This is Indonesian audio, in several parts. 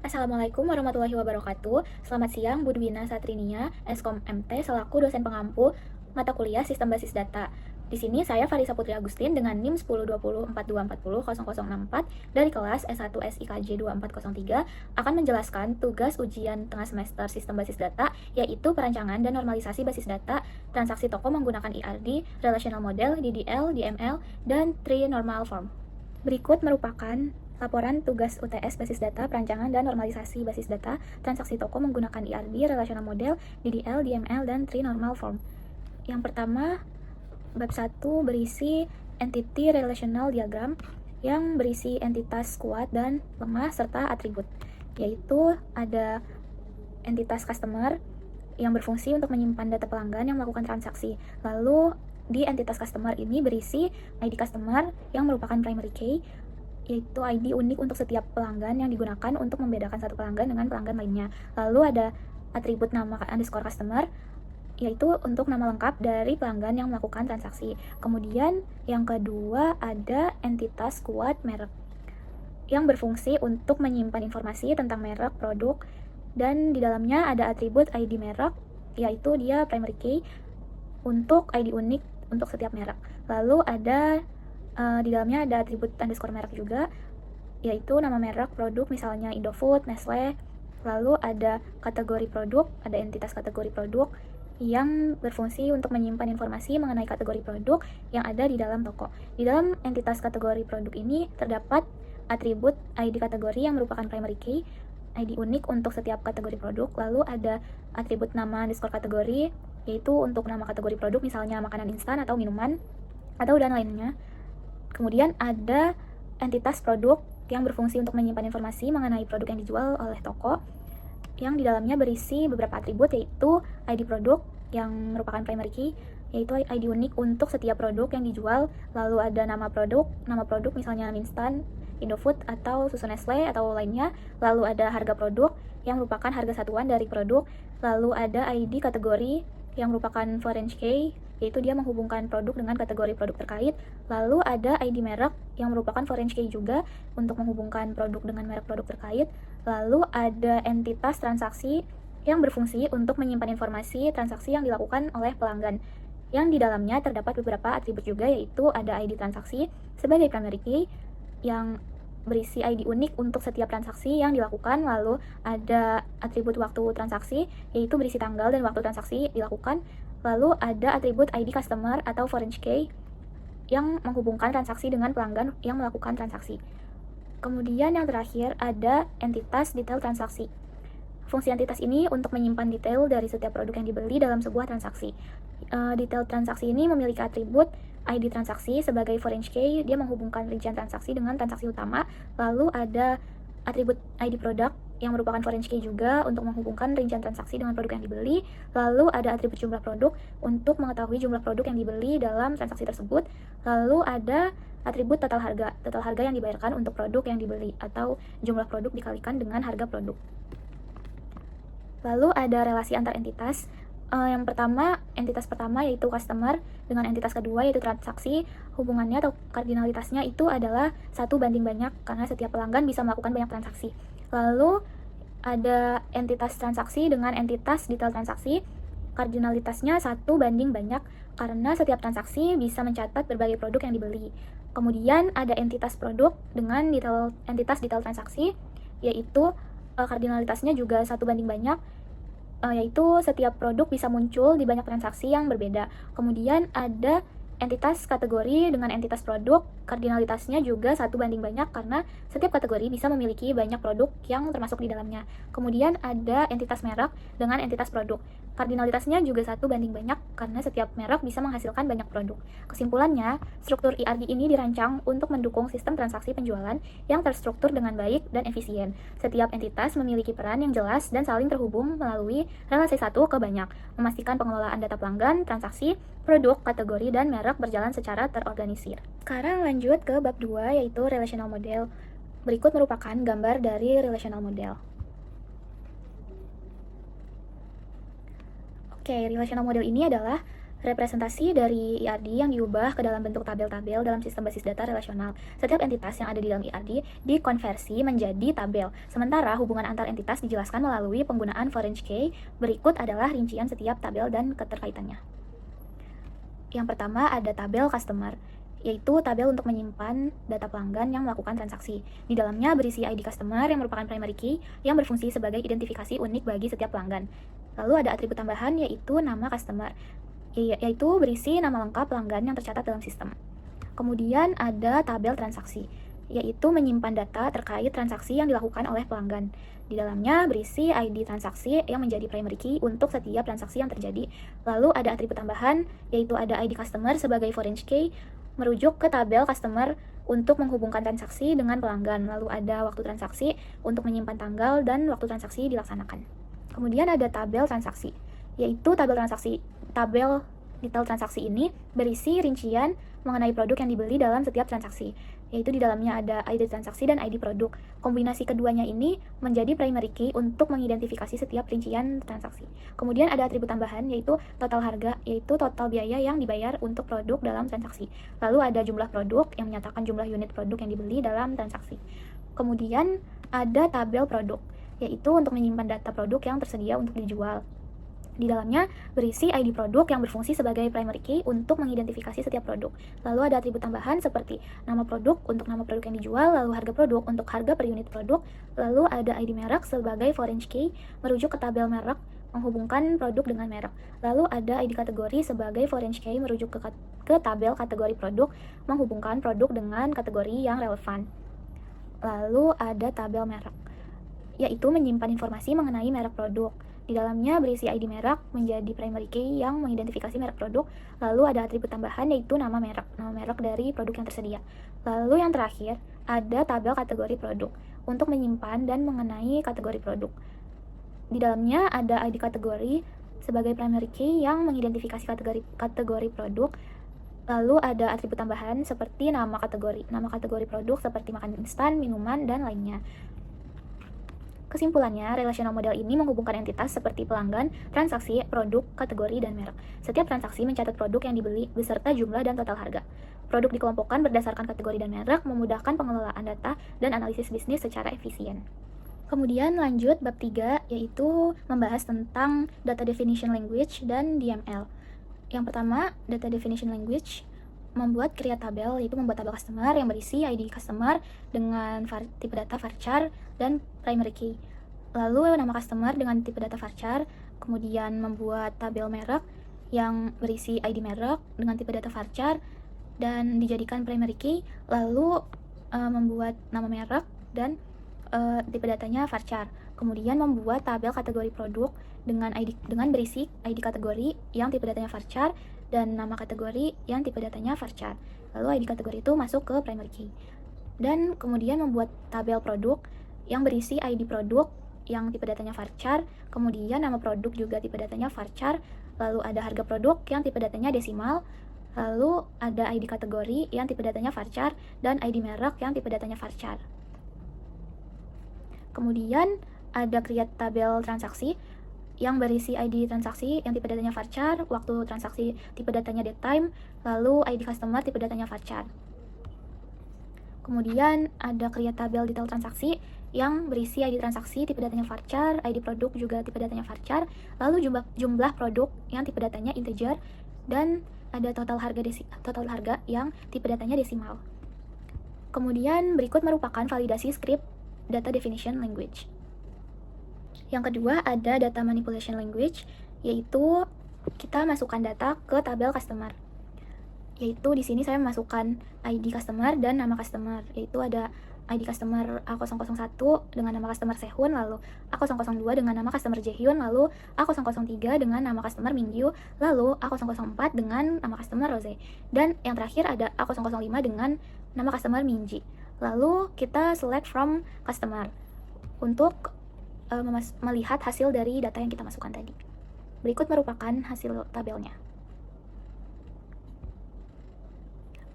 Assalamualaikum warahmatullahi wabarakatuh. Selamat siang, Bu Dwina Satrinia, Eskom MT, selaku dosen pengampu mata kuliah Sistem Basis Data. Di sini saya Farisa Putri Agustin dengan NIM 102042400064 dari kelas S1 SIKJ 2403 akan menjelaskan tugas ujian tengah semester Sistem Basis Data, yaitu perancangan dan normalisasi basis data, transaksi toko menggunakan ERD, Relational Model, DDL, DML, dan Tree Normal Form. Berikut merupakan laporan tugas UTS basis data, perancangan dan normalisasi basis data, transaksi toko menggunakan ERD, Relational Model, DDL, DML, dan Tree Normal Form. Yang pertama, bab 1 berisi Entity Relational Diagram yang berisi entitas kuat dan lemah serta atribut, yaitu ada entitas customer yang berfungsi untuk menyimpan data pelanggan yang melakukan transaksi. Lalu di entitas customer ini berisi ID customer yang merupakan primary key, yaitu ID unik untuk setiap pelanggan yang digunakan untuk membedakan satu pelanggan dengan pelanggan lainnya. Lalu ada atribut nama underscore customer, yaitu untuk nama lengkap dari pelanggan yang melakukan transaksi. Kemudian yang kedua ada entitas kuat merek yang berfungsi untuk menyimpan informasi tentang merek produk, dan di dalamnya ada atribut ID merek, yaitu dia primary key untuk ID unik untuk setiap merek. Lalu ada di dalamnya ada atribut underscore merek juga, yaitu nama merek produk, misalnya Indofood, Nestle. Lalu ada kategori produk, ada entitas kategori produk yang berfungsi untuk menyimpan informasi mengenai kategori produk yang ada di dalam toko. Di dalam entitas kategori produk ini terdapat atribut ID kategori yang merupakan primary key, ID unik untuk setiap kategori produk. Lalu ada atribut nama underscore kategori, yaitu untuk nama kategori produk, misalnya makanan instan atau minuman atau dan lainnya. Kemudian ada entitas produk yang berfungsi untuk menyimpan informasi mengenai produk yang dijual oleh toko, yang di dalamnya berisi beberapa atribut, yaitu ID produk yang merupakan primary key, yaitu ID unik untuk setiap produk yang dijual. Lalu ada nama produk misalnya mie instan, Indofood atau susu Nestle atau lainnya. Lalu ada harga produk yang merupakan harga satuan dari produk. Lalu ada ID kategori yang merupakan foreign key, yaitu dia menghubungkan produk dengan kategori produk terkait. Lalu ada ID merek yang merupakan foreign key juga untuk menghubungkan produk dengan merek produk terkait. Lalu ada entitas transaksi yang berfungsi untuk menyimpan informasi transaksi yang dilakukan oleh pelanggan, yang di dalamnya terdapat beberapa atribut juga, yaitu ada ID transaksi sebagai primary key yang berisi ID unik untuk setiap transaksi yang dilakukan. Lalu ada atribut waktu transaksi, yaitu berisi tanggal dan waktu transaksi dilakukan. Lalu ada atribut ID customer atau foreign key yang menghubungkan transaksi dengan pelanggan yang melakukan transaksi. Kemudian yang terakhir ada entitas detail transaksi. Fungsi entitas ini untuk menyimpan detail dari setiap produk yang dibeli dalam sebuah transaksi. Detail transaksi ini memiliki atribut ID transaksi sebagai foreign key, dia menghubungkan rincian transaksi dengan transaksi utama. Lalu ada atribut ID produk yang merupakan foreign key juga untuk menghubungkan rincian transaksi dengan produk yang dibeli. Lalu ada atribut jumlah produk untuk mengetahui jumlah produk yang dibeli dalam transaksi tersebut. Lalu ada atribut total harga yang dibayarkan untuk produk yang dibeli, atau jumlah produk dikalikan dengan harga produk. Lalu ada relasi antar entitas. Yang pertama, entitas pertama yaitu customer dengan entitas kedua yaitu transaksi. Hubungannya atau kardinalitasnya itu adalah 1 banding banyak karena setiap pelanggan bisa melakukan banyak transaksi. Lalu ada entitas transaksi dengan entitas detail transaksi. Kardinalitasnya 1 banding banyak karena setiap transaksi bisa mencatat berbagai produk yang dibeli. Kemudian ada entitas produk dengan entitas detail transaksi, yaitu kardinalitasnya juga 1 banding banyak, yaitu setiap produk bisa muncul di banyak transaksi yang berbeda. Kemudian ada entitas kategori dengan entitas produk, kardinalitasnya juga 1 banding banyak karena setiap kategori bisa memiliki banyak produk yang termasuk di dalamnya. Kemudian ada entitas merek dengan entitas produk, kardinalitasnya juga 1 banding banyak karena setiap merek bisa menghasilkan banyak produk. Kesimpulannya, struktur ERD ini dirancang untuk mendukung sistem transaksi penjualan yang terstruktur dengan baik dan efisien. Setiap entitas memiliki peran yang jelas dan saling terhubung melalui relasi satu ke banyak, memastikan pengelolaan data pelanggan, transaksi, produk, kategori, dan merek berjalan secara terorganisir. Sekarang lanjut ke bab 2 yaitu relational model. Berikut merupakan gambar dari relational model. Oke, relational model ini adalah Representasi dari IRD yang diubah ke dalam bentuk tabel-tabel dalam sistem basis data relasional. Setiap entitas yang ada di dalam IRD dikonversi menjadi tabel. Sementara hubungan antar entitas dijelaskan melalui penggunaan foreign key. Berikut adalah rincian setiap tabel dan keterkaitannya. Yang pertama ada tabel customer, yaitu tabel untuk menyimpan data pelanggan yang melakukan transaksi. Di dalamnya berisi ID customer yang merupakan primary key yang berfungsi sebagai identifikasi unik bagi setiap pelanggan. Lalu ada atribut tambahan yaitu nama customer, yaitu berisi nama lengkap pelanggan yang tercatat dalam sistem. Kemudian ada tabel transaksi, yaitu menyimpan data terkait transaksi yang dilakukan oleh pelanggan. Di dalamnya berisi ID transaksi yang menjadi primary key untuk setiap transaksi yang terjadi. Lalu ada atribut tambahan, yaitu ada ID customer sebagai foreign key, merujuk ke tabel customer untuk menghubungkan transaksi dengan pelanggan. Lalu ada waktu transaksi untuk menyimpan tanggal dan waktu transaksi dilaksanakan. Kemudian ada tabel transaksi, yaitu tabel detail transaksi ini berisi rincian mengenai produk yang dibeli dalam setiap transaksi, yaitu di dalamnya ada ID transaksi dan ID produk. Kombinasi keduanya ini menjadi primary key untuk mengidentifikasi setiap rincian transaksi. Kemudian ada atribut tambahan yaitu total harga, yaitu total biaya yang dibayar untuk produk dalam transaksi. Lalu ada jumlah produk yang menyatakan jumlah unit produk yang dibeli dalam transaksi. Kemudian ada tabel produk, yaitu untuk menyimpan data produk yang tersedia untuk dijual. Di dalamnya berisi ID produk yang berfungsi sebagai primary key untuk mengidentifikasi setiap produk. Lalu ada atribut tambahan seperti nama produk untuk nama produk yang dijual, lalu harga produk untuk harga per unit produk, lalu ada ID merek sebagai foreign key merujuk ke tabel merek menghubungkan produk dengan merek. Lalu ada ID kategori sebagai foreign key merujuk ke tabel kategori produk menghubungkan produk dengan kategori yang relevan. Lalu ada tabel merek, yaitu menyimpan informasi mengenai merek produk. Di dalamnya berisi ID merek menjadi primary key yang mengidentifikasi merek produk. Lalu ada atribut tambahan yaitu nama merek dari produk yang tersedia. Lalu yang terakhir ada tabel kategori produk untuk menyimpan dan mengenai kategori produk. Di dalamnya ada ID kategori sebagai primary key yang mengidentifikasi kategori produk. Lalu ada atribut tambahan seperti nama kategori produk seperti makanan instan, minuman, dan lainnya. Kesimpulannya, relational model ini menghubungkan entitas seperti pelanggan, transaksi, produk, kategori, dan merek. Setiap transaksi mencatat produk yang dibeli beserta jumlah dan total harga. Produk dikelompokkan berdasarkan kategori dan merek, memudahkan pengelolaan data dan analisis bisnis secara efisien. Kemudian lanjut bab 3, yaitu membahas tentang Data Definition Language dan DML. Yang pertama, Data Definition Language membuat create tabel, yaitu membuat tabel customer yang berisi ID customer dengan tipe data varchar dan primary key. Lalu nama customer dengan tipe data varchar, kemudian membuat tabel merek yang berisi ID merek dengan tipe data varchar dan dijadikan primary key, lalu membuat nama merek dan tipe datanya varchar. Kemudian membuat tabel kategori produk dengan berisi ID kategori yang tipe datanya varchar dan nama kategori yang tipe datanya varchar. Lalu ID kategori itu masuk ke primary key. Dan kemudian membuat tabel produk yang berisi ID produk yang tipe datanya varchar, kemudian nama produk juga tipe datanya varchar, lalu ada harga produk yang tipe datanya desimal, lalu ada ID kategori yang tipe datanya varchar dan ID merek yang tipe datanya varchar. Kemudian ada create tabel transaksi yang berisi ID transaksi yang tipe datanya varchar, waktu transaksi tipe datanya date time, lalu ID customer tipe datanya varchar. Kemudian ada create tabel detail transaksi yang berisi ID transaksi tipe datanya varchar, ID produk juga tipe datanya varchar, lalu jumlah produk yang tipe datanya integer, dan ada total harga yang tipe datanya desimal. Kemudian berikut merupakan validasi script Data Definition Language. Yang kedua ada Data Manipulation Language, yaitu kita masukkan data ke tabel customer. Yaitu di sini saya memasukkan ID customer dan nama customer, yaitu ada ID customer A001 dengan nama customer Sehun, lalu A002 dengan nama customer Jaehyun, lalu A003 dengan nama customer Mingyu, lalu A004 dengan nama customer Rose, dan yang terakhir ada A005 dengan nama customer Minji. Lalu kita select from customer untuk melihat hasil dari data yang kita masukkan tadi. Berikut merupakan hasil tabelnya.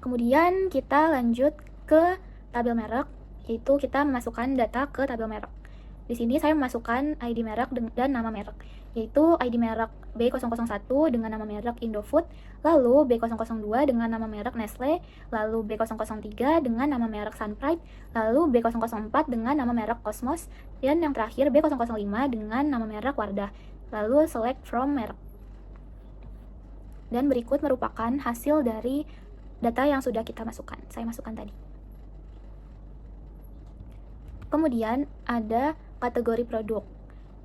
Kemudian kita lanjut ke tabel merek, yaitu kita memasukkan data ke tabel merek. Di sini saya memasukkan ID merek dan nama merek, yaitu ID merek B001 dengan nama merek Indofood, lalu B002 dengan nama merek Nestle, lalu B003 dengan nama merek Sunpride, lalu B004 dengan nama merek Cosmos, dan yang terakhir B005 dengan nama merek Wardah. Lalu select from merek. Dan berikut merupakan hasil dari data yang sudah kita masukkan. Saya masukkan tadi. Kemudian ada kategori produk.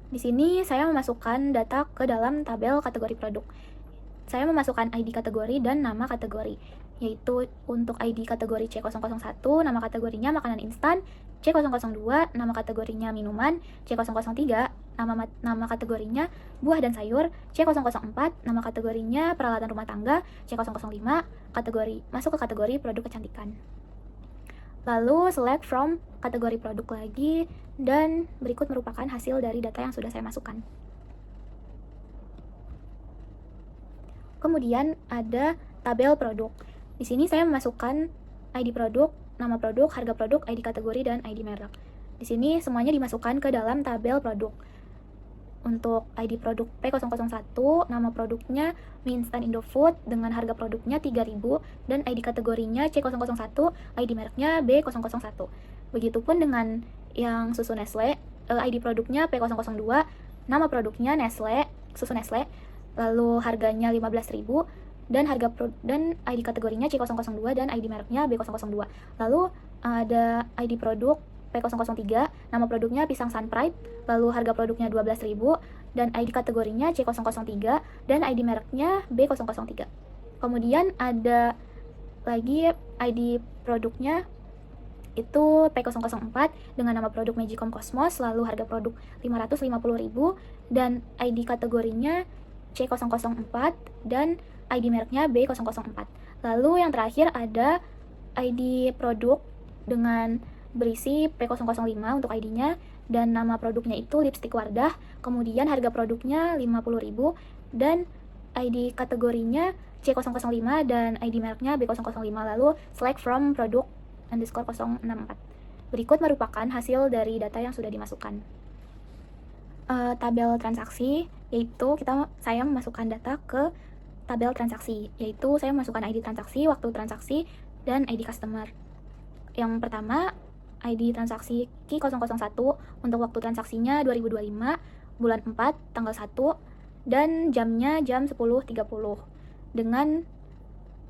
Di sini saya memasukkan data ke dalam tabel kategori produk. Saya memasukkan ID kategori dan nama kategori, yaitu untuk ID kategori C001, nama kategorinya makanan instan, C002, nama kategorinya minuman, C003, nama kategorinya buah dan sayur, C004, nama kategorinya peralatan rumah tangga, C005, masuk ke kategori produk kecantikan. Lalu select from kategori produk lagi, dan berikut merupakan hasil dari data yang sudah saya masukkan. Kemudian ada tabel produk. Di sini saya memasukkan ID produk, nama produk, harga produk, ID kategori, dan ID merek. Di sini semuanya dimasukkan ke dalam tabel produk. Untuk ID produk P001, nama produknya mie instan Indofood dengan harga produknya 3.000 dan ID kategorinya C001, ID mereknya B001. Begitupun dengan yang susu Nestle, ID produknya P002, nama produknya Nestle, susu Nestle, lalu harganya 15.000 dan dan ID kategorinya C002 dan ID mereknya B002. Lalu ada ID produk P003, nama produknya pisang Sunpride, lalu harga produknya 12.000 dan ID kategorinya C003 dan ID mereknya B003. Kemudian ada lagi ID produknya itu P004 dengan nama produk Magicom Cosmos, lalu harga produk 550.000 dan ID kategorinya C004 dan ID mereknya B004. Lalu yang terakhir ada ID produk dengan berisi P005 untuk ID-nya dan nama produknya itu lipstick Wardah, kemudian harga produknya 50.000 dan ID kategorinya C005 dan ID mereknya B005. Lalu select from produk _064. Berikut merupakan hasil dari data yang sudah dimasukkan. Tabel transaksi, yaitu saya memasukkan data ke tabel transaksi, yaitu saya memasukkan ID transaksi, waktu transaksi, dan ID customer. Yang pertama, ID transaksi Q001 untuk waktu transaksinya 2025, bulan 4, tanggal 1, dan jamnya jam 10.30. Dengan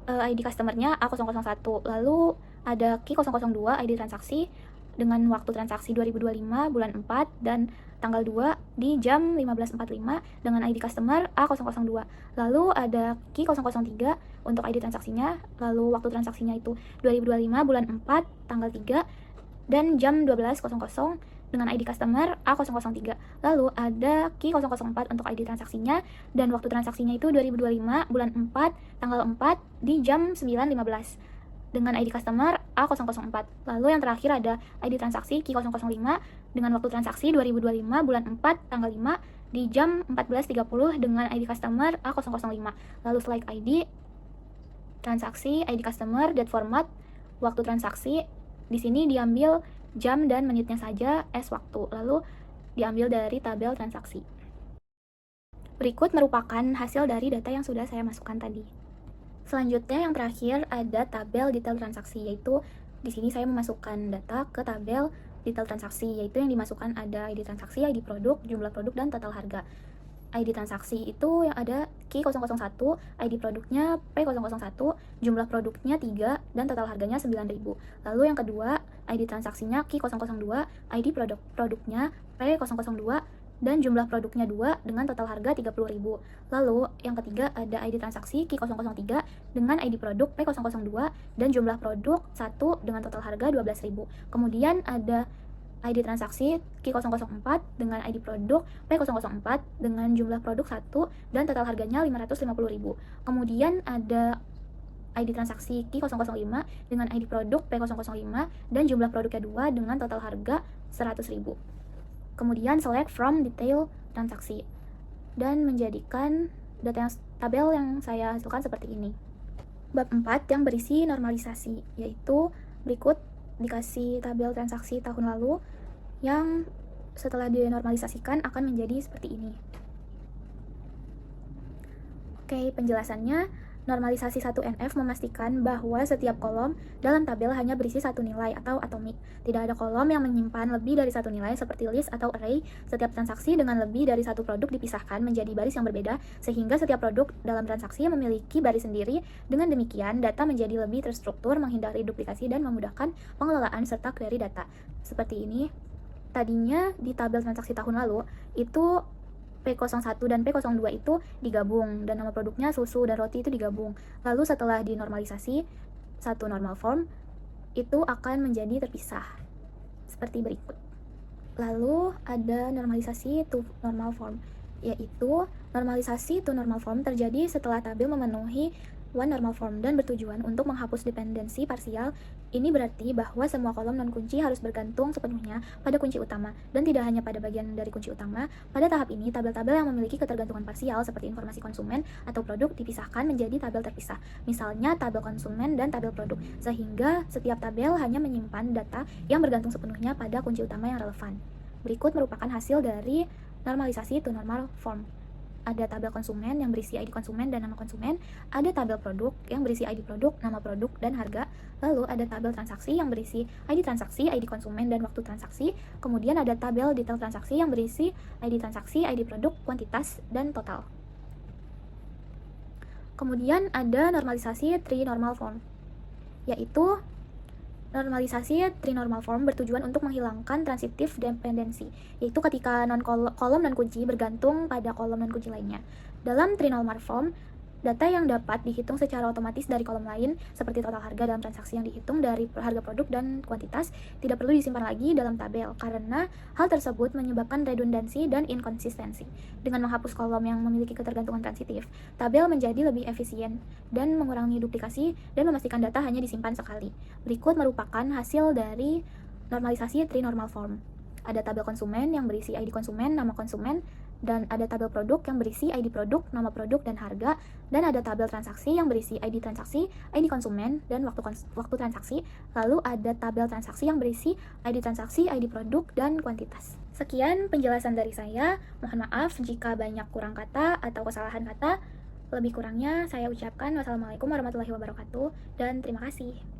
ID customernya A001. Lalu ada Q002 ID transaksi dengan waktu transaksi 2025, bulan 4, dan tanggal 2 di jam 15.45 dengan ID customer A002. Lalu ada Q003 untuk ID transaksinya, lalu waktu transaksinya itu 2025, bulan 4, tanggal 3, dan jam 12.00 dengan ID customer A003. Lalu ada Q004 untuk ID transaksinya dan waktu transaksinya itu 2025 bulan 4 tanggal 4 di jam 9.15 dengan ID customer A004. Lalu yang terakhir ada ID transaksi Q005 dengan waktu transaksi 2025 bulan 4 tanggal 5 di jam 14.30 dengan ID customer A005. Lalu select ID transaksi, ID customer, date format, waktu transaksi. Di sini diambil jam dan menitnya saja as waktu, lalu diambil dari tabel transaksi. Berikut merupakan hasil dari data yang sudah saya masukkan tadi. Selanjutnya yang terakhir ada tabel detail transaksi, yaitu di sini saya memasukkan data ke tabel detail transaksi, yaitu yang dimasukkan ada ID transaksi, ID produk, jumlah produk, dan total harga. ID transaksi itu yang ada Q001, ID produknya P001, jumlah produknya 3, dan total harganya 9.000. Lalu yang kedua, ID transaksinya Q002, ID produknya P002, dan jumlah produknya 2 dengan total harga 30.000. Lalu yang ketiga ada ID transaksi Q003 dengan ID produk P002 dan jumlah produk 1 dengan total harga 12.000. Kemudian ada ID transaksi Q004 dengan ID produk P004 dengan jumlah produk 1 dan total harganya 550.000. Kemudian ada ID transaksi Q005 dengan ID produk P005 dan jumlah produknya 2 dengan total harga 100.000. Kemudian select from detail transaksi dan menjadikan tabel yang saya hasilkan seperti ini. Bab 4 yang berisi normalisasi, yaitu berikut dikasih tabel transaksi tahun lalu yang setelah dinormalisasikan akan menjadi seperti ini. Oke, penjelasannya, normalisasi 1NF memastikan bahwa setiap kolom dalam tabel hanya berisi satu nilai atau atomik. Tidak ada kolom yang menyimpan lebih dari satu nilai seperti list atau array. Setiap transaksi dengan lebih dari satu produk dipisahkan menjadi baris yang berbeda, sehingga setiap produk dalam transaksi memiliki baris sendiri. Dengan demikian, data menjadi lebih terstruktur, menghindari duplikasi, dan memudahkan pengelolaan serta query data. Seperti ini, tadinya di tabel transaksi tahun lalu, itu P01 dan P02 itu digabung, dan nama produknya susu dan roti itu digabung. Lalu setelah dinormalisasi, satu normal form itu akan menjadi terpisah seperti berikut. Lalu ada normalisasi to normal form, yaitu normalisasi to normal form terjadi setelah tabel memenuhi one normal form dan bertujuan untuk menghapus dependensi parsial. Ini berarti bahwa semua kolom non-kunci harus bergantung sepenuhnya pada kunci utama, dan tidak hanya pada bagian dari kunci utama. Pada tahap ini, tabel-tabel yang memiliki ketergantungan parsial seperti informasi konsumen atau produk dipisahkan menjadi tabel terpisah, misalnya tabel konsumen dan tabel produk, sehingga setiap tabel hanya menyimpan data yang bergantung sepenuhnya pada kunci utama yang relevan. Berikut merupakan hasil dari normalisasi to normal form. Ada tabel konsumen yang berisi ID konsumen dan nama konsumen, ada tabel produk yang berisi ID produk, nama produk, dan harga, lalu ada tabel transaksi yang berisi ID transaksi, ID konsumen, dan waktu transaksi, kemudian ada tabel detail transaksi yang berisi ID transaksi, ID produk, kuantitas, dan total. Kemudian ada normalisasi tri-normal form, yaitu normalisasi tri-normal form bertujuan untuk menghilangkan transitive dependency, yaitu ketika kolom non-kunci bergantung pada kolom non-kunci lainnya. Dalam tri-normal form, data yang dapat dihitung secara otomatis dari kolom lain, seperti total harga dalam transaksi yang dihitung dari harga produk dan kuantitas, tidak perlu disimpan lagi dalam tabel, karena hal tersebut menyebabkan redundansi dan inkonsistensi. Dengan menghapus kolom yang memiliki ketergantungan transitif, tabel menjadi lebih efisien dan mengurangi duplikasi dan memastikan data hanya disimpan sekali. Berikut merupakan hasil dari normalisasi tri-normal form. Ada tabel konsumen yang berisi ID konsumen, nama konsumen, dan ada tabel produk yang berisi ID produk, nama produk, dan harga, dan ada tabel transaksi yang berisi ID transaksi, ID konsumen, dan waktu transaksi, lalu ada tabel transaksi yang berisi ID transaksi, ID produk, dan kuantitas. Sekian penjelasan dari saya, mohon maaf jika banyak kurang kata atau kesalahan kata. Lebih kurangnya saya ucapkan wassalamualaikum warahmatullahi wabarakatuh, dan terima kasih.